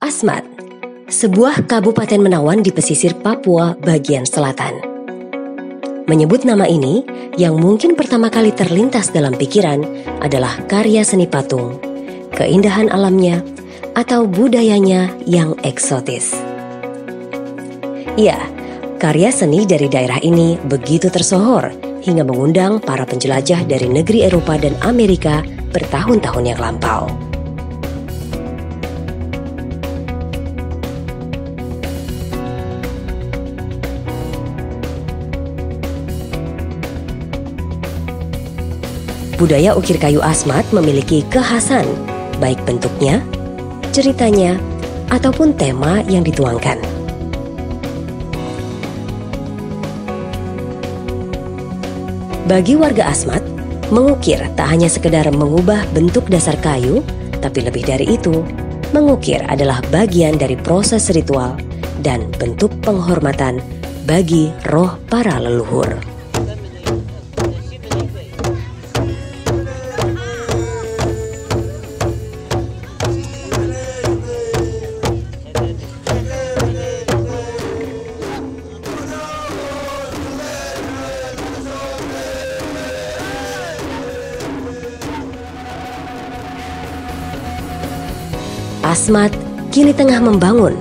Asmat, sebuah kabupaten menawan di pesisir Papua bagian selatan. Menyebut nama ini, yang mungkin pertama kali terlintas dalam pikiran adalah karya seni patung, keindahan alamnya, atau budayanya yang eksotis. Ya, karya seni dari daerah ini begitu tersohor hingga mengundang para penjelajah dari negeri Eropa dan Amerika bertahun-tahun yang lampau. Budaya ukir kayu Asmat memiliki kekhasan, baik bentuknya, ceritanya, ataupun tema yang dituangkan. Bagi warga Asmat, mengukir tak hanya sekedar mengubah bentuk dasar kayu, tapi lebih dari itu, mengukir adalah bagian dari proses ritual dan bentuk penghormatan bagi roh para leluhur. Asmat kini tengah membangun,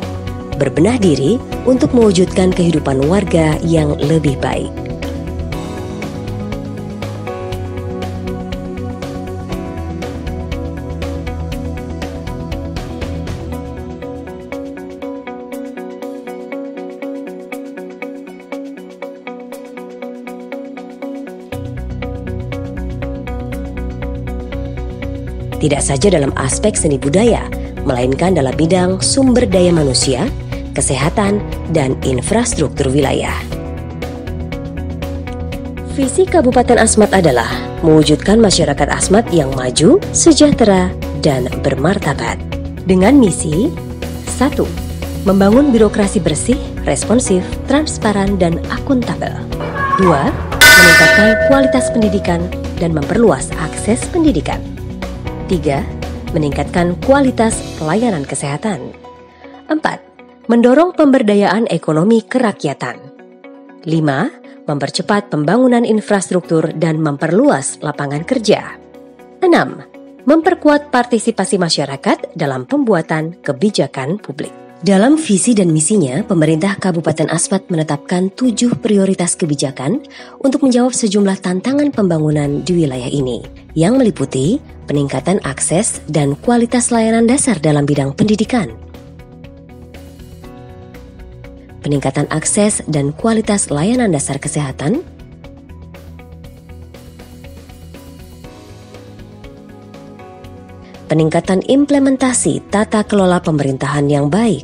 berbenah diri untuk mewujudkan kehidupan warga yang lebih baik. Tidak saja dalam aspek seni budaya, melainkan dalam bidang sumber daya manusia, kesehatan, dan infrastruktur wilayah. Visi Kabupaten Asmat adalah mewujudkan masyarakat Asmat yang maju, sejahtera, dan bermartabat. Dengan misi 1. Membangun birokrasi bersih, responsif, transparan, dan akuntabel. 2. Meningkatkan kualitas pendidikan dan memperluas akses pendidikan. 3. Meningkatkan kualitas pelayanan kesehatan. 4. Mendorong pemberdayaan ekonomi kerakyatan. 5. Mempercepat pembangunan infrastruktur dan memperluas lapangan kerja. 6. Memperkuat partisipasi masyarakat dalam pembuatan kebijakan publik. Dalam visi dan misinya, pemerintah Kabupaten Asmat menetapkan 7 prioritas kebijakan untuk menjawab sejumlah tantangan pembangunan di wilayah ini, yang meliputi peningkatan akses dan kualitas layanan dasar dalam bidang pendidikan, peningkatan akses dan kualitas layanan dasar kesehatan, peningkatan implementasi tata kelola pemerintahan yang baik,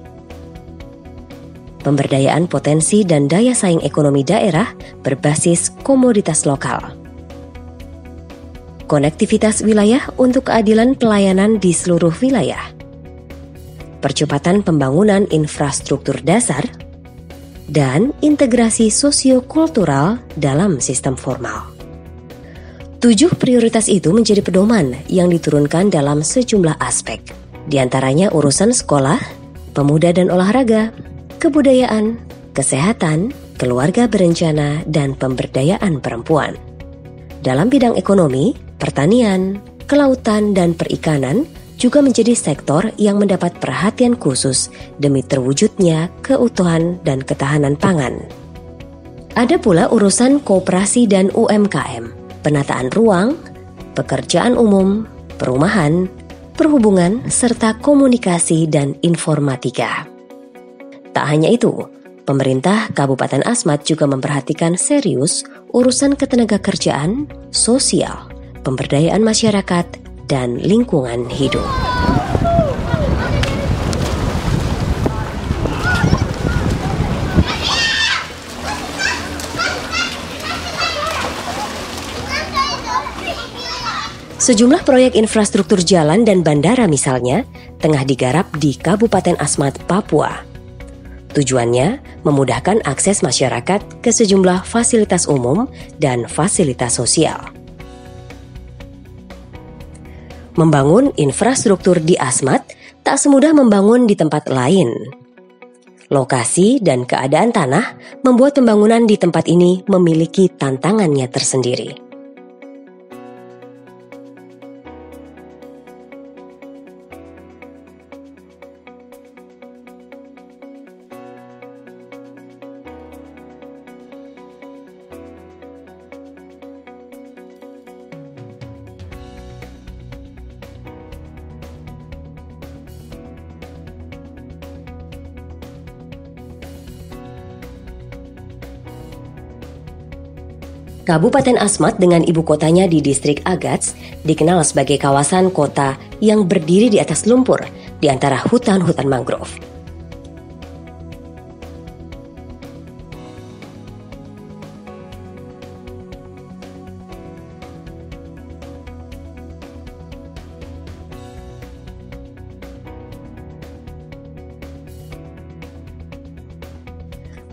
pemberdayaan potensi dan daya saing ekonomi daerah berbasis komoditas lokal, konektivitas wilayah untuk keadilan pelayanan di seluruh wilayah, percepatan pembangunan infrastruktur dasar, dan integrasi sosio-kultural dalam sistem formal. 7 prioritas itu menjadi pedoman yang diturunkan dalam sejumlah aspek, di antaranya urusan sekolah, pemuda dan olahraga, kebudayaan, kesehatan, keluarga berencana, dan pemberdayaan perempuan. Dalam bidang ekonomi, pertanian, kelautan, dan perikanan juga menjadi sektor yang mendapat perhatian khusus demi terwujudnya keutuhan dan ketahanan pangan. Ada pula urusan koperasi dan UMKM, penataan ruang, pekerjaan umum, perumahan, perhubungan, serta komunikasi dan informatika. Tak hanya itu, pemerintah Kabupaten Asmat juga memperhatikan serius urusan ketenagakerjaan, sosial, pemberdayaan masyarakat, dan lingkungan hidup. Sejumlah proyek infrastruktur jalan dan bandara misalnya tengah digarap di Kabupaten Asmat, Papua. Tujuannya memudahkan akses masyarakat ke sejumlah fasilitas umum dan fasilitas sosial. Membangun infrastruktur di Asmat tak semudah membangun di tempat lain. Lokasi dan keadaan tanah membuat pembangunan di tempat ini memiliki tantangannya tersendiri. Kabupaten Asmat dengan ibu kotanya di distrik Agats dikenal sebagai kawasan kota yang berdiri di atas lumpur di antara hutan-hutan mangrove.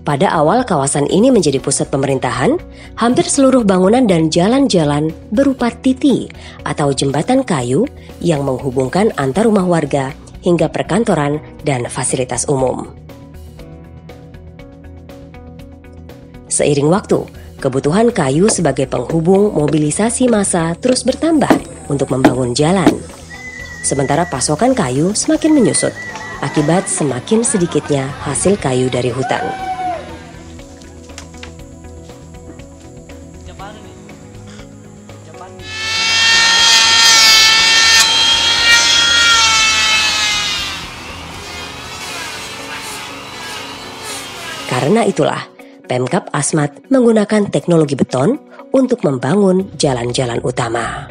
Pada awal kawasan ini menjadi pusat pemerintahan, hampir seluruh bangunan dan jalan-jalan berupa titi atau jembatan kayu yang menghubungkan antar rumah warga hingga perkantoran dan fasilitas umum. Seiring waktu, kebutuhan kayu sebagai penghubung mobilisasi massa terus bertambah untuk membangun jalan. Sementara pasokan kayu semakin menyusut akibat semakin sedikitnya hasil kayu dari hutan. Karena itulah, Pemkab Asmat menggunakan teknologi beton untuk membangun jalan-jalan utama.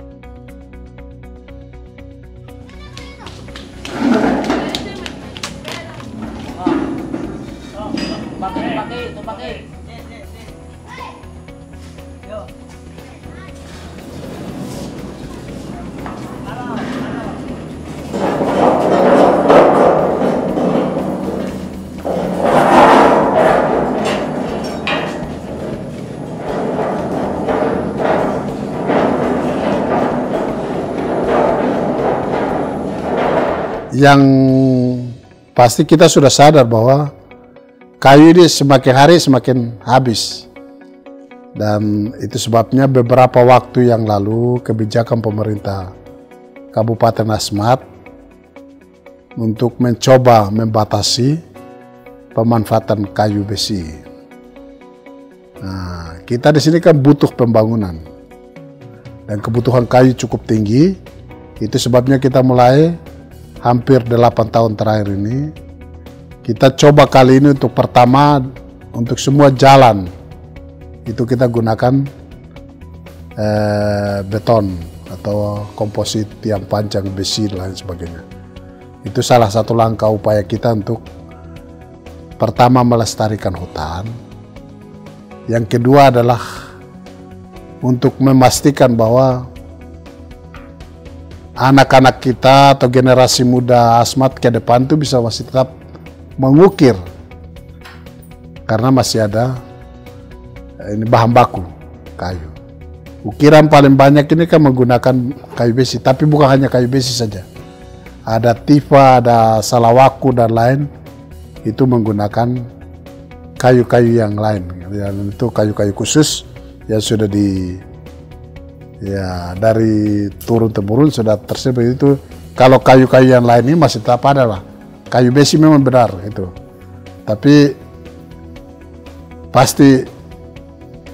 Yang pasti kita sudah sadar bahwa kayu ini semakin hari semakin habis. Dan itu sebabnya beberapa waktu yang lalu kebijakan pemerintah Kabupaten Asmat untuk mencoba membatasi pemanfaatan kayu besi. Nah, kita di sini kan butuh pembangunan dan kebutuhan kayu cukup tinggi. Itu sebabnya kita mulai hampir 8 tahun terakhir ini, kita coba kali ini untuk pertama untuk semua jalan itu kita gunakan beton atau komposit tiang panjang besi dan lain sebagainya. Itu salah satu langkah upaya kita untuk pertama melestarikan hutan. Yang kedua adalah untuk memastikan bahwa anak-anak kita atau generasi muda Asmat ke depan itu bisa masih tetap mengukir karena masih ada ini bahan baku kayu. Ukiran paling banyak ini kan menggunakan kayu besi, tapi bukan hanya kayu besi saja. Ada tifa, ada salawaku dan lain itu menggunakan kayu-kayu yang lain. Dan itu kayu-kayu khusus yang sudah dari turun-temurun sudah tersebar. Itu kalau kayu-kayu yang lain ini masih tetap ada lah. Kayu besi memang benar itu, tapi pasti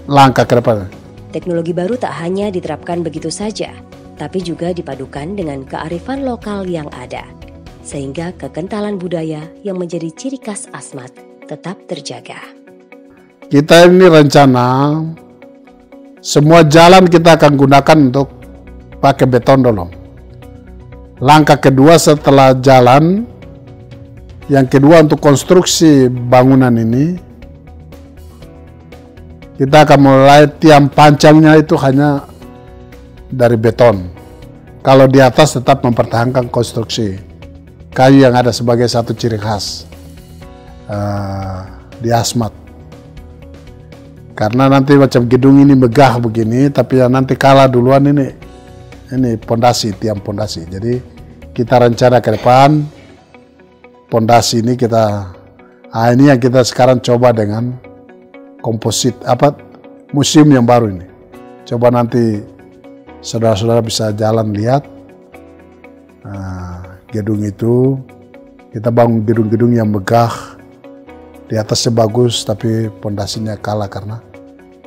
langkah ke depan. Teknologi baru tak hanya diterapkan begitu saja, tapi juga dipadukan dengan kearifan lokal yang ada, sehingga kekentalan budaya yang menjadi ciri khas Asmat tetap terjaga. Kita ini rencana semua jalan kita akan gunakan untuk pakai beton dulu. Langkah kedua setelah jalan, yang kedua untuk konstruksi bangunan ini, kita akan mulai tiang pancangnya itu hanya dari beton. Kalau di atas tetap mempertahankan konstruksi kayu yang ada sebagai satu ciri khas di Asmat. Karena nanti macam gedung ini megah begini, tapi yang nanti kalah duluan ini pondasi, tiang pondasi. Jadi kita rencana ke depan pondasi ini ini yang kita sekarang coba dengan komposit museum yang baru ini. Coba nanti saudara-saudara bisa jalan lihat gedung itu. Kita bangun gedung-gedung yang megah, di atasnya bagus tapi pondasinya kalah karena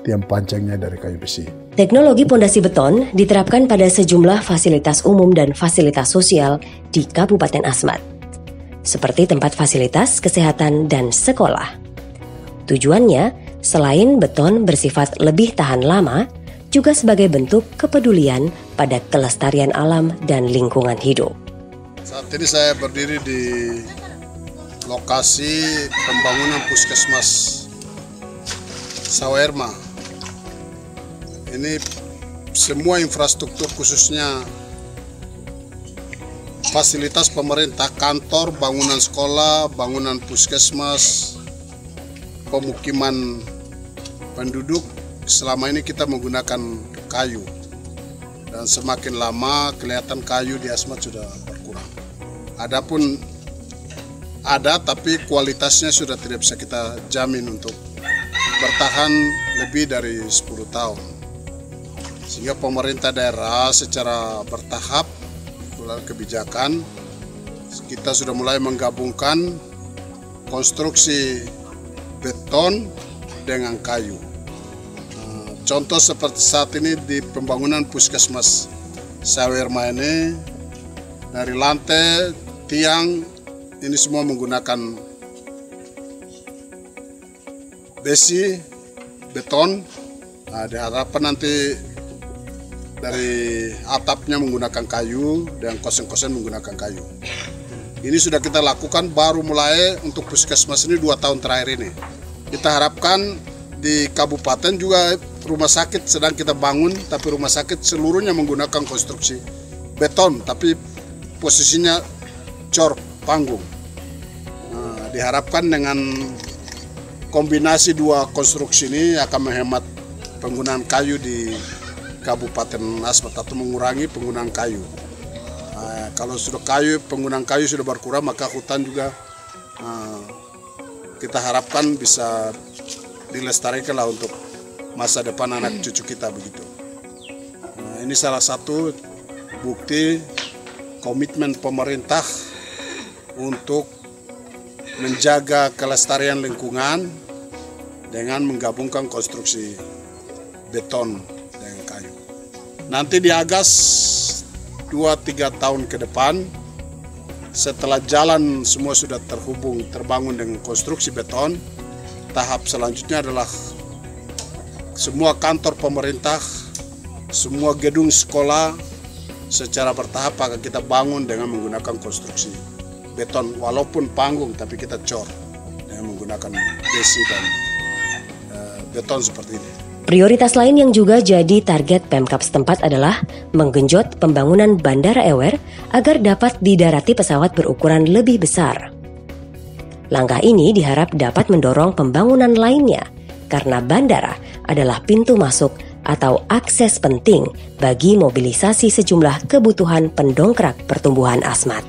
tiang pancangnya dari kayu besi. Teknologi pondasi beton diterapkan pada sejumlah fasilitas umum dan fasilitas sosial di Kabupaten Asmat, seperti tempat fasilitas kesehatan dan sekolah. Tujuannya, selain beton bersifat lebih tahan lama, juga sebagai bentuk kepedulian pada kelestarian alam dan lingkungan hidup. Saat ini saya berdiri di lokasi pembangunan Puskesmas Sawerma. Ini semua infrastruktur, khususnya fasilitas pemerintah, kantor, bangunan sekolah, bangunan puskesmas, pemukiman penduduk, selama ini kita menggunakan kayu. Dan semakin lama kelihatan kayu di Asmat sudah berkurang. Adapun ada, tapi kualitasnya sudah tidak bisa kita jamin untuk bertahan lebih dari 10 tahun. Sehingga pemerintah daerah secara bertahap melalui kebijakan, kita sudah mulai menggabungkan konstruksi beton dengan kayu. Contoh seperti saat ini di pembangunan Puskesmas Sawerma ini, dari lantai, tiang, ini semua menggunakan besi, beton. Diharapkan nanti dari atapnya menggunakan kayu dan kosen-kosen menggunakan kayu. Ini sudah kita lakukan baru mulai untuk puskesmas ini 2 tahun terakhir ini. Kita harapkan di kabupaten juga rumah sakit sedang kita bangun, tapi rumah sakit seluruhnya menggunakan konstruksi beton, tapi posisinya cor panggung. Diharapkan dengan kombinasi 2 konstruksi ini akan menghemat penggunaan kayu di Kabupaten Asmat atau mengurangi penggunaan kayu. Kalau sudah penggunaan kayu sudah berkurang, maka hutan juga kita harapkan bisa dilestarikan lah untuk masa depan anak cucu kita begitu. Ini salah satu bukti komitmen pemerintah untuk menjaga kelestarian lingkungan dengan menggabungkan konstruksi beton dengan kayu. Nanti di Agas 2-3 tahun ke depan, setelah jalan semua sudah terbangun dengan konstruksi beton, tahap selanjutnya adalah semua kantor pemerintah, semua gedung sekolah secara bertahap akan kita bangun dengan menggunakan konstruksi beton, walaupun panggung tapi kita cor dengan menggunakan besi dan beton seperti ini. Prioritas lain yang juga jadi target Pemkab setempat adalah menggenjot pembangunan Bandara Ewer agar dapat didarati pesawat berukuran lebih besar. Langkah ini diharap dapat mendorong pembangunan lainnya karena bandara adalah pintu masuk atau akses penting bagi mobilisasi sejumlah kebutuhan pendongkrak pertumbuhan Asmat.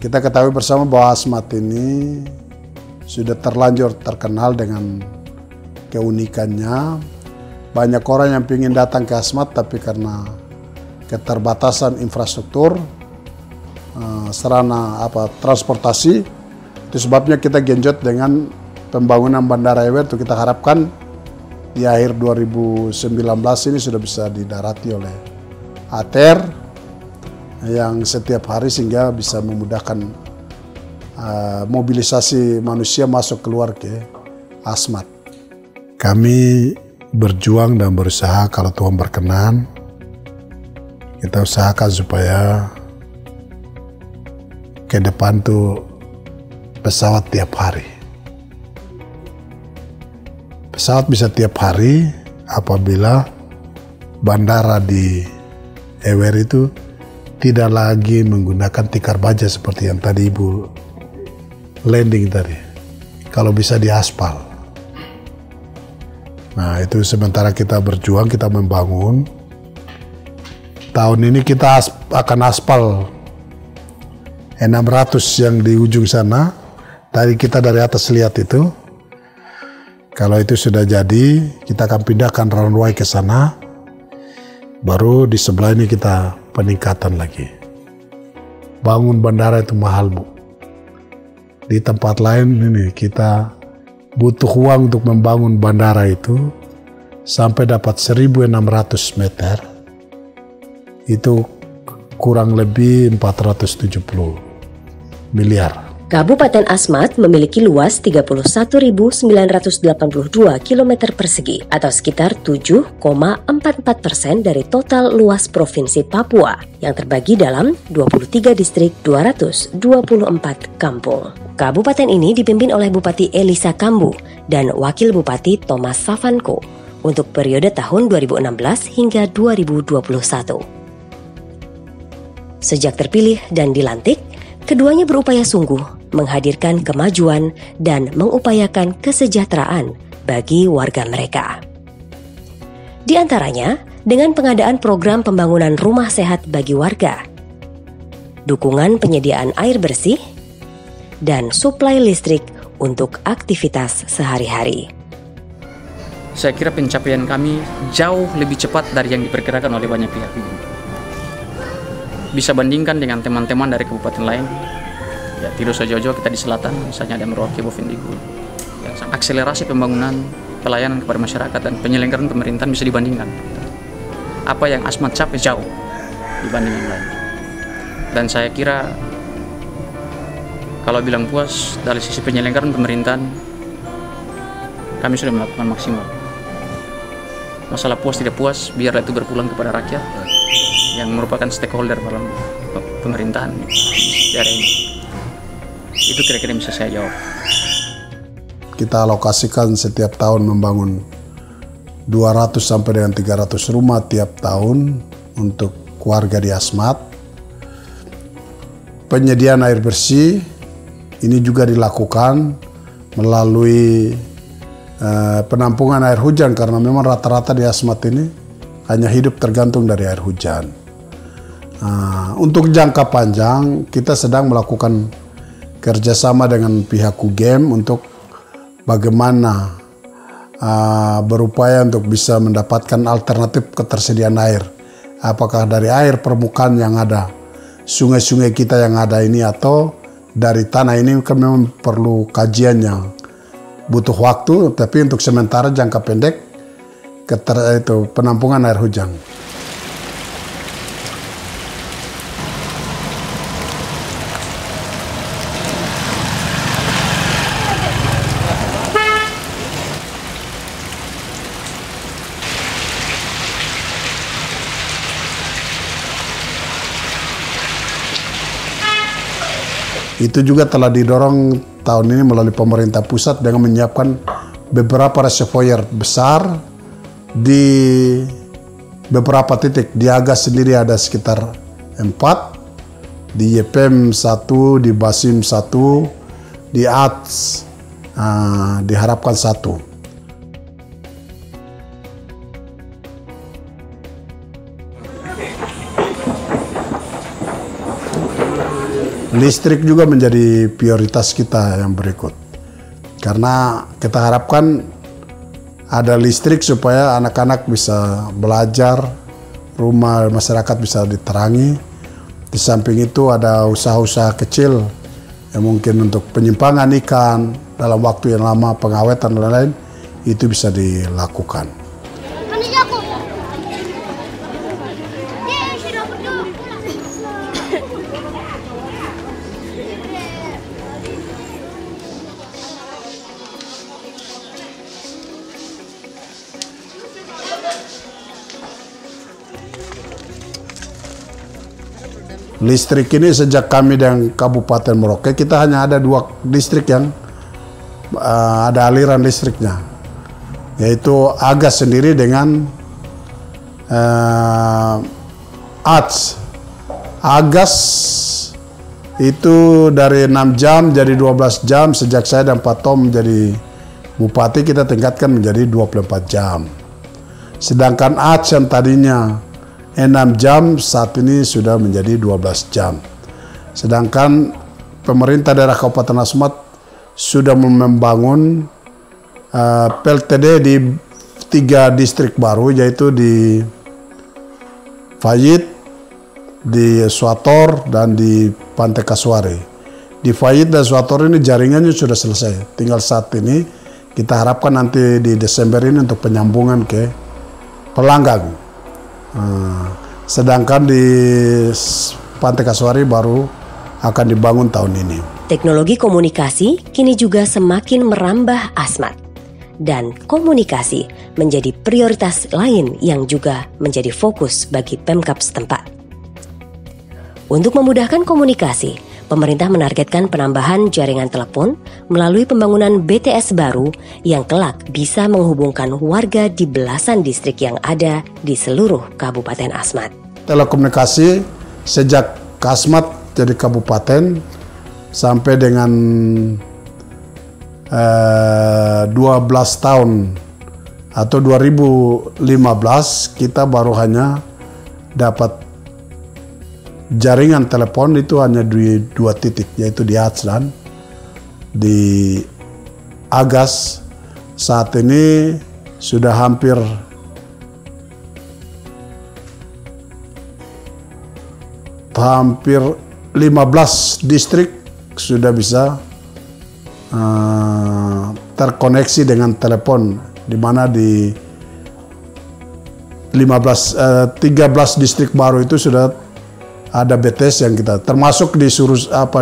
Kita ketahui bersama bahwa Asmat ini sudah terlanjur terkenal dengan keunikannya. Banyak orang yang ingin datang ke Asmat, tapi karena keterbatasan infrastruktur, sarana transportasi, itu sebabnya kita genjot dengan pembangunan Bandara Ewer. Itu kita harapkan di akhir 2019 ini sudah bisa didarati oleh ATR yang setiap hari sehingga bisa memudahkan mobilisasi manusia masuk keluar ke Asmat. Kami berjuang dan berusaha, kalau Tuhan berkenan, kita usahakan supaya ke depan tuh pesawat tiap hari. Pesawat bisa tiap hari apabila bandara di Ewer itu tidak lagi menggunakan tikar baja seperti yang tadi Ibu landing tadi. Kalau bisa di aspal. Nah itu sementara kita berjuang, kita membangun. Tahun ini kita akan aspal 600 yang di ujung sana. Tadi kita dari atas lihat itu. Kalau itu sudah jadi, kita akan pindahkan runway ke sana. Baru di sebelah ini kita peningkatan lagi. Bangun bandara itu mahal, Bu. Di tempat lain ini kita butuh uang untuk membangun bandara itu sampai dapat 1.600 meter. Itu kurang lebih 470 miliar. Kabupaten Asmat memiliki luas 31.982 km persegi atau sekitar 7,44% dari total luas Provinsi Papua yang terbagi dalam 23 distrik 224 kampung. Kabupaten ini dipimpin oleh Bupati Elisa Kambu dan Wakil Bupati Thomas Savanko untuk periode tahun 2016 hingga 2021. Sejak terpilih dan dilantik, keduanya berupaya sungguh menghadirkan kemajuan dan mengupayakan kesejahteraan bagi warga mereka. Di antaranya, dengan pengadaan program pembangunan rumah sehat bagi warga, dukungan penyediaan air bersih, dan suplai listrik untuk aktivitas sehari-hari. Saya kira pencapaian kami jauh lebih cepat dari yang diperkirakan oleh banyak pihak. Bisa bandingkan dengan teman-teman dari kabupaten lain. Ya, tidak usah jauh-jauh, kita di selatan, misalnya ada Merauke, Bovendigul. Ya, akselerasi pembangunan, pelayanan kepada masyarakat dan penyelenggaraan pemerintahan bisa dibandingkan. Apa yang Asmat capai jauh dibanding yang lain. Dan saya kira kalau bilang puas dari sisi penyelenggaraan pemerintahan, kami sudah melakukan maksimal. Masalah puas tidak puas, biarlah itu berpulang kepada rakyat yang merupakan stakeholder dalam pemerintahan di daerah ini. Itu kira-kira bisa saya jawab. Kita alokasikan setiap tahun membangun 200 sampai dengan 300 rumah tiap tahun untuk warga di Asmat. Penyediaan air bersih ini juga dilakukan melalui penampungan air hujan karena memang rata-rata di Asmat ini hanya hidup tergantung dari air hujan. Untuk jangka panjang kita sedang melakukan kerjasama dengan pihak UGM untuk bagaimana berupaya untuk bisa mendapatkan alternatif ketersediaan air. Apakah dari air permukaan yang ada, sungai-sungai kita yang ada ini, atau dari tanah ini, kan memang perlu kajian yang butuh waktu, tapi untuk sementara jangka pendek itu penampungan air hujan. Itu juga telah didorong tahun ini melalui pemerintah pusat dengan menyiapkan beberapa reservoir besar di beberapa titik. Di Agas sendiri ada sekitar 4, di YPM 1, di Basim 1, di ATS diharapkan 1. Listrik juga menjadi prioritas kita yang berikut. Karena kita harapkan ada listrik supaya anak-anak bisa belajar, rumah masyarakat bisa diterangi. Di samping itu ada usaha-usaha kecil yang mungkin untuk penyimpangan ikan dalam waktu yang lama, pengawetan dan lain-lain, itu bisa dilakukan. Listrik ini sejak kami dan Kabupaten Merauke, kita hanya ada 2 distrik yang ada aliran listriknya, yaitu Agas sendiri dengan ATS. Agas itu dari 6 jam jadi 12 jam, sejak saya dan Pak Tom menjadi Bupati kita tingkatkan menjadi 24 jam. Sedangkan ATS yang tadinya 6 jam saat ini sudah menjadi 12 jam. Sedangkan pemerintah daerah Kabupaten Asmat sudah membangun PLTD di 3 distrik baru, yaitu di Fayid, di Swator, dan di Pantai Kasuari. Di Fayid dan Swator ini jaringannya sudah selesai. Tinggal saat ini kita harapkan nanti di Desember ini untuk penyambungan ke Pelanggang. Sedangkan di Pantai Kasuari baru akan dibangun tahun ini. Teknologi komunikasi kini juga semakin merambah Asmat. Dan komunikasi menjadi prioritas lain yang juga menjadi fokus bagi Pemkab setempat. Untuk memudahkan komunikasi, pemerintah menargetkan penambahan jaringan telepon melalui pembangunan BTS baru yang kelak bisa menghubungkan warga di belasan distrik yang ada di seluruh Kabupaten Asmat. Telekomunikasi sejak Asmat jadi kabupaten sampai dengan 12 tahun atau 2015 kita baru hanya dapat jaringan telepon itu hanya di 2 titik, yaitu di ATS dan di Agas. Saat ini sudah hampir 15 distrik sudah bisa terkoneksi dengan telepon, di mana di 13 distrik baru itu sudah ada BTS yang kita, termasuk di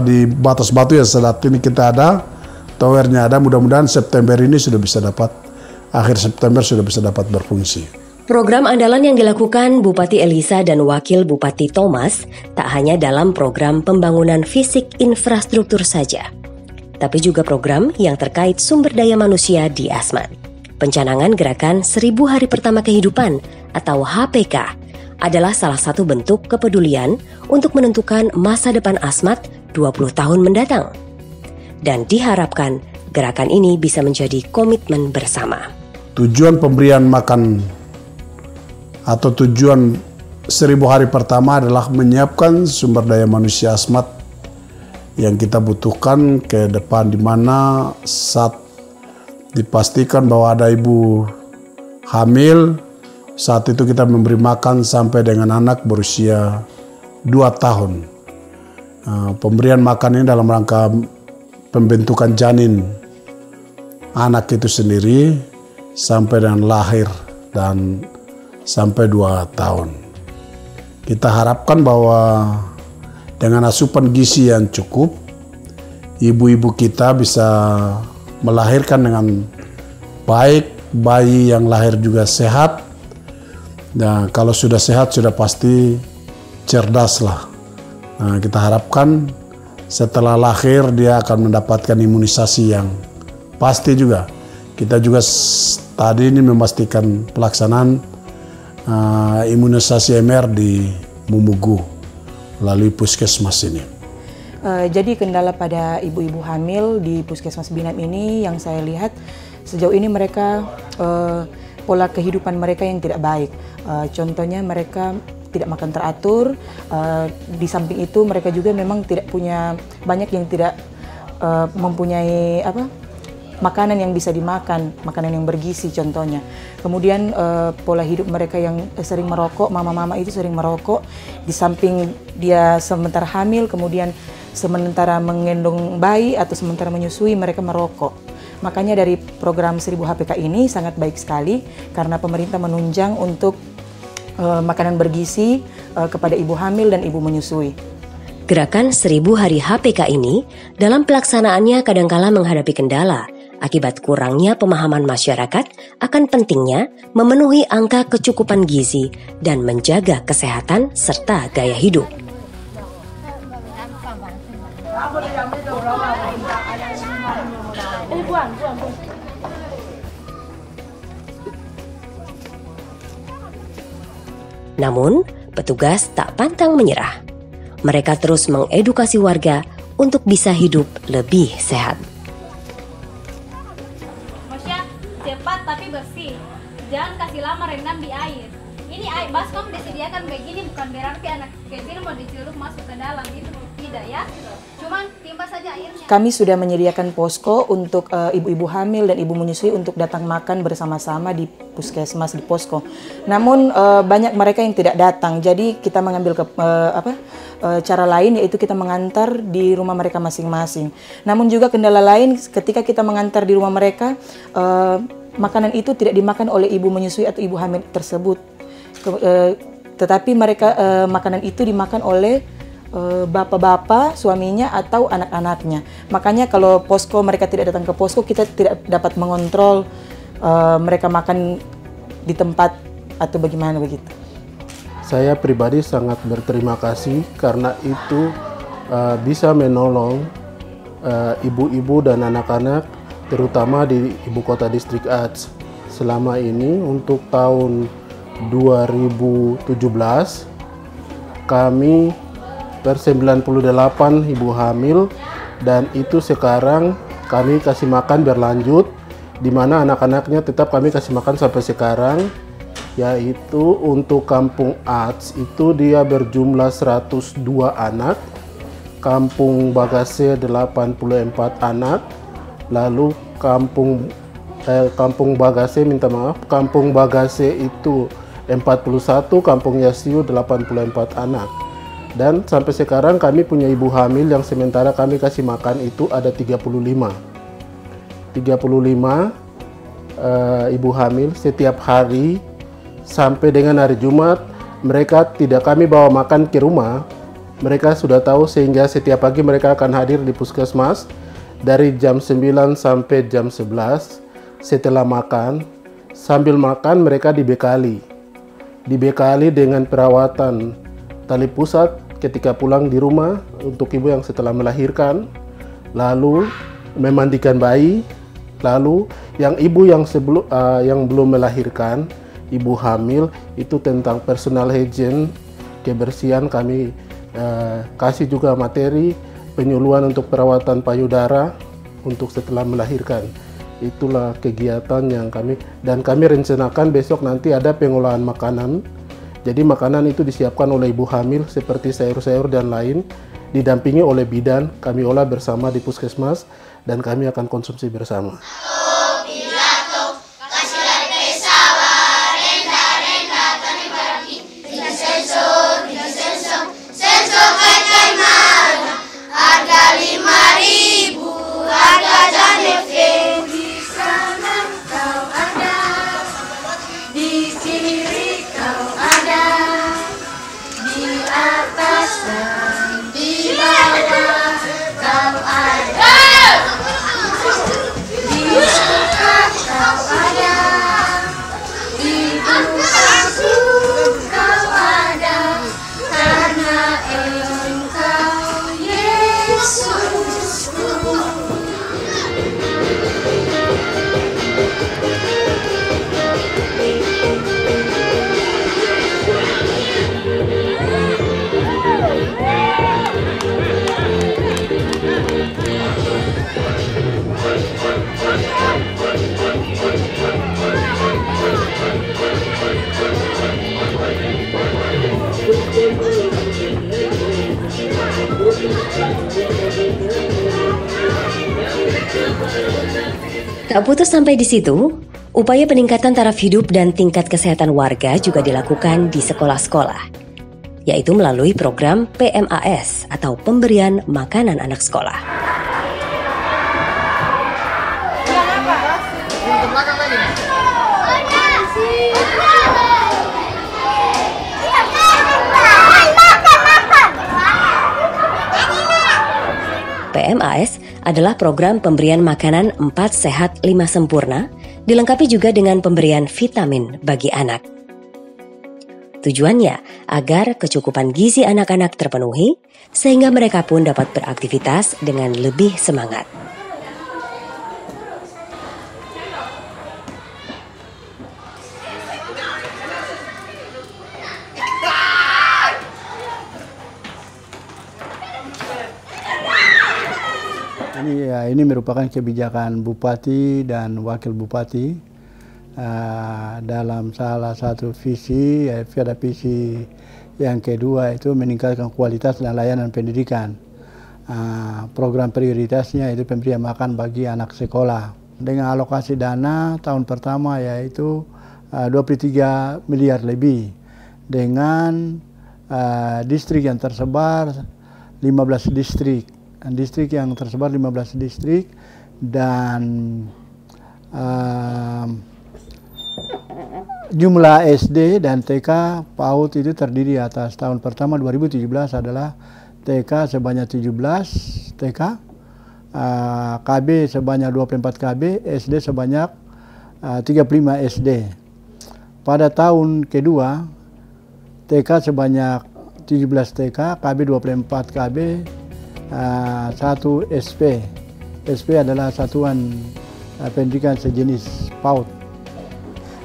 di Batas Batu yang saat ini kita ada, towernya ada. Mudah-mudahan September ini sudah bisa dapat, akhir September sudah bisa dapat berfungsi. Program andalan yang dilakukan Bupati Elisa dan Wakil Bupati Thomas tak hanya dalam program pembangunan fisik infrastruktur saja, tapi juga program yang terkait sumber daya manusia di Asmat. Pencanangan gerakan 1000 Hari Pertama Kehidupan atau HPK adalah salah satu bentuk kepedulian untuk menentukan masa depan Asmat 20 tahun mendatang. Dan diharapkan gerakan ini bisa menjadi komitmen bersama. Tujuan pemberian makan atau tujuan 1000 hari pertama adalah menyiapkan sumber daya manusia Asmat yang kita butuhkan ke depan, di mana saat dipastikan bahwa ada ibu hamil, saat itu kita memberi makan sampai dengan anak berusia 2 tahun. Pemberian makan ini dalam rangka pembentukan janin anak itu sendiri sampai dengan lahir dan sampai 2 tahun. Kita harapkan bahwa dengan asupan gizi yang cukup, ibu-ibu kita bisa melahirkan dengan baik, bayi yang lahir juga sehat. Nah, kalau sudah sehat sudah pasti cerdas lah. Nah, kita harapkan setelah lahir dia akan mendapatkan imunisasi yang pasti juga. Kita juga tadi ini memastikan pelaksanaan imunisasi MR di Mumugu melalui puskesmas ini. Jadi kendala pada ibu-ibu hamil di puskesmas Binam ini yang saya lihat sejauh ini mereka pola kehidupan mereka yang tidak baik. Contohnya mereka tidak makan teratur. Di samping itu mereka juga memang tidak punya, banyak yang tidak mempunyai makanan yang bisa dimakan, makanan yang bergizi contohnya. Kemudian pola hidup mereka yang sering merokok, mama-mama itu sering merokok. Di samping dia sementara hamil, kemudian sementara menggendong bayi atau sementara menyusui mereka merokok. Makanya dari program 1000 HPK ini sangat baik sekali karena pemerintah menunjang untuk makanan bergizi kepada ibu hamil dan ibu menyusui. Gerakan 1000 Hari HPK ini dalam pelaksanaannya kadangkala menghadapi kendala akibat kurangnya pemahaman masyarakat akan pentingnya memenuhi angka kecukupan gizi dan menjaga kesehatan serta gaya hidup. Namun, petugas tak pantang menyerah. Mereka terus mengedukasi warga untuk bisa hidup lebih sehat. Mosya, cepat tapi bersih. Jangan kasih lama rendam di air. Ini air baskom disediakan begini bukan berarti anak kecil mau dicelup masuk ke dalam, itu tidak ya. Cuman timba saja airnya. Kami sudah menyediakan posko untuk ibu-ibu hamil dan ibu menyusui untuk datang makan bersama-sama di puskesmas di posko. Namun banyak mereka yang tidak datang. Jadi kita mengambil cara lain, yaitu kita mengantar di rumah mereka masing-masing. Namun juga kendala lain ketika kita mengantar di rumah mereka, makanan itu tidak dimakan oleh ibu menyusui atau ibu hamil tersebut. Tetapi mereka makanan itu dimakan oleh bapak-bapak, suaminya atau anak-anaknya. Makanya kalau posko mereka tidak datang ke posko, kita tidak dapat mengontrol mereka makan di tempat atau bagaimana begitu. Saya pribadi sangat berterima kasih karena itu bisa menolong ibu-ibu dan anak-anak terutama di ibu kota distrik Aceh. Selama ini untuk tahun 2017 kami per 98 ibu hamil, dan itu sekarang kami kasih makan berlanjut, di mana anak-anaknya tetap kami kasih makan sampai sekarang, yaitu untuk kampung Aceh itu dia berjumlah 102 anak, kampung Bagase 84 anak, lalu kampung Bagase kampung Bagase itu 41, kampung Yasiu 84 anak. Dan sampai sekarang kami punya ibu hamil yang sementara kami kasih makan itu ada 35 ibu hamil setiap hari sampai dengan hari Jumat. Mereka tidak kami bawa makan ke rumah, mereka sudah tahu, sehingga setiap pagi mereka akan hadir di puskesmas dari jam 9 sampai jam 11. Setelah makan, sambil makan mereka dibekali dengan perawatan tali pusat ketika pulang di rumah untuk ibu yang setelah melahirkan, lalu memandikan bayi, lalu yang ibu yang belum melahirkan, ibu hamil, itu tentang personal hygiene, kebersihan. Kami kasih juga materi penyuluhan untuk perawatan payudara untuk setelah melahirkan. Itulah kegiatan yang kami rencanakan besok nanti ada pengolahan makanan. Jadi makanan itu disiapkan oleh ibu hamil seperti sayur-sayur dan lain, didampingi oleh bidan, kami olah bersama di puskesmas dan kami akan konsumsi bersama. Tak putus sampai di situ, upaya peningkatan taraf hidup dan tingkat kesehatan warga juga dilakukan di sekolah-sekolah, yaitu melalui program PMAS atau Pemberian Makanan Anak Sekolah. PMAS adalah program pemberian makanan 4 sehat 5 sempurna, dilengkapi juga dengan pemberian vitamin bagi anak. Tujuannya agar kecukupan gizi anak-anak terpenuhi sehingga mereka pun dapat beraktivitas dengan lebih semangat. Ini merupakan kebijakan Bupati dan Wakil Bupati dalam salah satu visi, pada visi yang kedua itu meningkatkan kualitas dan layanan pendidikan. Program prioritasnya itu pemberian makan bagi anak sekolah. Dengan alokasi dana tahun pertama yaitu 23 miliar lebih. Dengan distrik yang tersebar 15 distrik. Distrik yang tersebar 15 distrik dan jumlah SD dan TK PAUD itu terdiri atas tahun pertama 2017 adalah TK sebanyak 17 TK, KB sebanyak 24 KB, SD sebanyak 35 SD. Pada tahun kedua TK sebanyak 17 TK, KB 24 KB, 1 SP. SP adalah satuan pendidikan sejenis PAUD.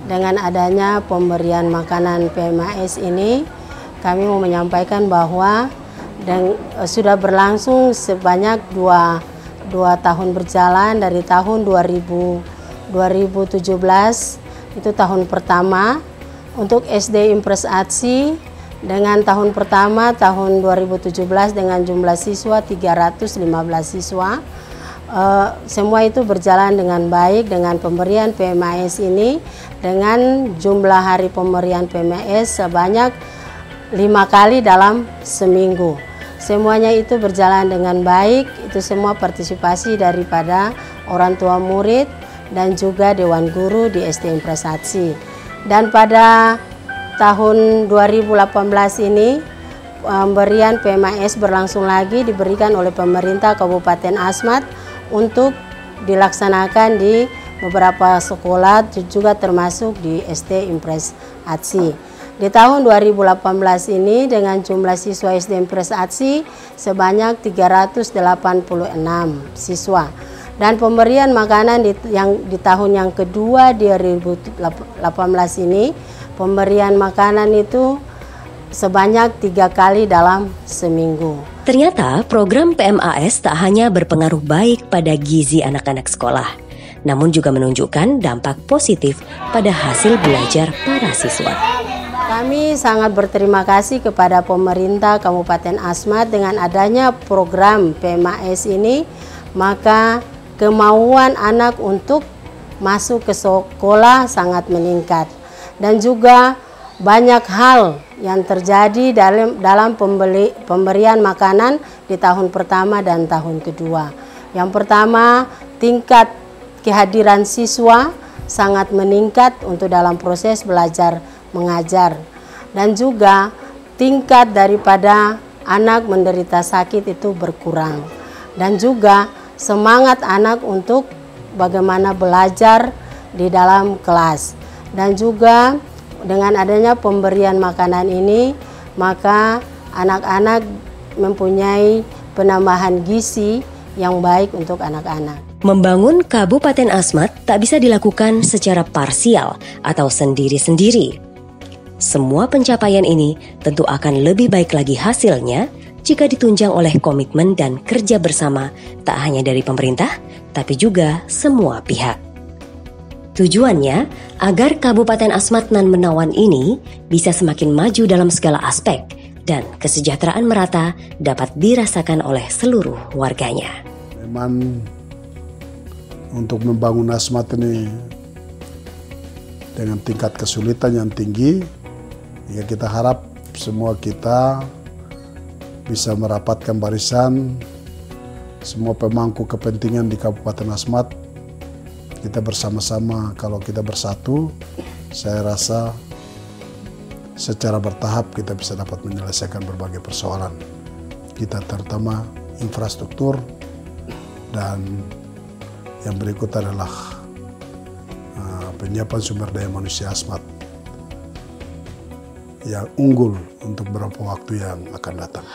Dengan adanya pemberian makanan PMAS ini, kami mau menyampaikan bahwa sudah berlangsung sebanyak dua tahun berjalan dari tahun 2017 itu tahun pertama untuk SD Impres ATSI. Dengan tahun pertama tahun 2017 dengan jumlah siswa 315 siswa, semua itu berjalan dengan baik dengan pemberian PMAS ini, dengan jumlah hari pemberian PMAS sebanyak 5 kali dalam seminggu. Semuanya itu berjalan dengan baik, itu semua partisipasi daripada orang tua murid dan juga Dewan Guru di SD Impres ATSI. Dan pada tahun 2018 ini pemberian PMAS berlangsung lagi diberikan oleh pemerintah Kabupaten Asmat untuk dilaksanakan di beberapa sekolah juga termasuk di SD Impres ATSI. Di tahun 2018 ini dengan jumlah siswa SD Impres ATSI sebanyak 386 siswa. Dan pemberian makanan di tahun yang kedua 2018 ini, pemberian makanan itu sebanyak 3 kali dalam seminggu. Ternyata program PMAS tak hanya berpengaruh baik pada gizi anak-anak sekolah, namun juga menunjukkan dampak positif pada hasil belajar para siswa. Kami sangat berterima kasih kepada pemerintah Kabupaten Asmat dengan adanya program PMAS ini, maka kemauan anak untuk masuk ke sekolah sangat meningkat. Dan juga banyak hal yang terjadi dalam pemberian makanan di tahun pertama dan tahun kedua. Yang pertama, tingkat kehadiran siswa sangat meningkat untuk dalam proses belajar mengajar. Dan juga tingkat daripada anak menderita sakit itu berkurang. Dan juga semangat anak untuk bagaimana belajar di dalam kelas. Dan juga dengan adanya pemberian makanan ini, maka anak-anak mempunyai penambahan gizi yang baik untuk anak-anak. Membangun Kabupaten Asmat tak bisa dilakukan secara parsial atau sendiri-sendiri. Semua pencapaian ini tentu akan lebih baik lagi hasilnya jika ditunjang oleh komitmen dan kerja bersama tak hanya dari pemerintah, tapi juga semua pihak. Tujuannya agar Kabupaten Asmat Nan Menawan ini bisa semakin maju dalam segala aspek dan kesejahteraan merata dapat dirasakan oleh seluruh warganya. Memang untuk membangun Asmat ini dengan tingkat kesulitan yang tinggi, ya kita harap semua kita bisa merapatkan barisan, semua pemangku kepentingan di Kabupaten Asmat. Kita bersama-sama, kalau kita bersatu, saya rasa secara bertahap kita bisa dapat menyelesaikan berbagai persoalan kita, terutama infrastruktur, dan yang berikut adalah penyiapan sumber daya manusia Asmat yang unggul untuk beberapa waktu yang akan datang.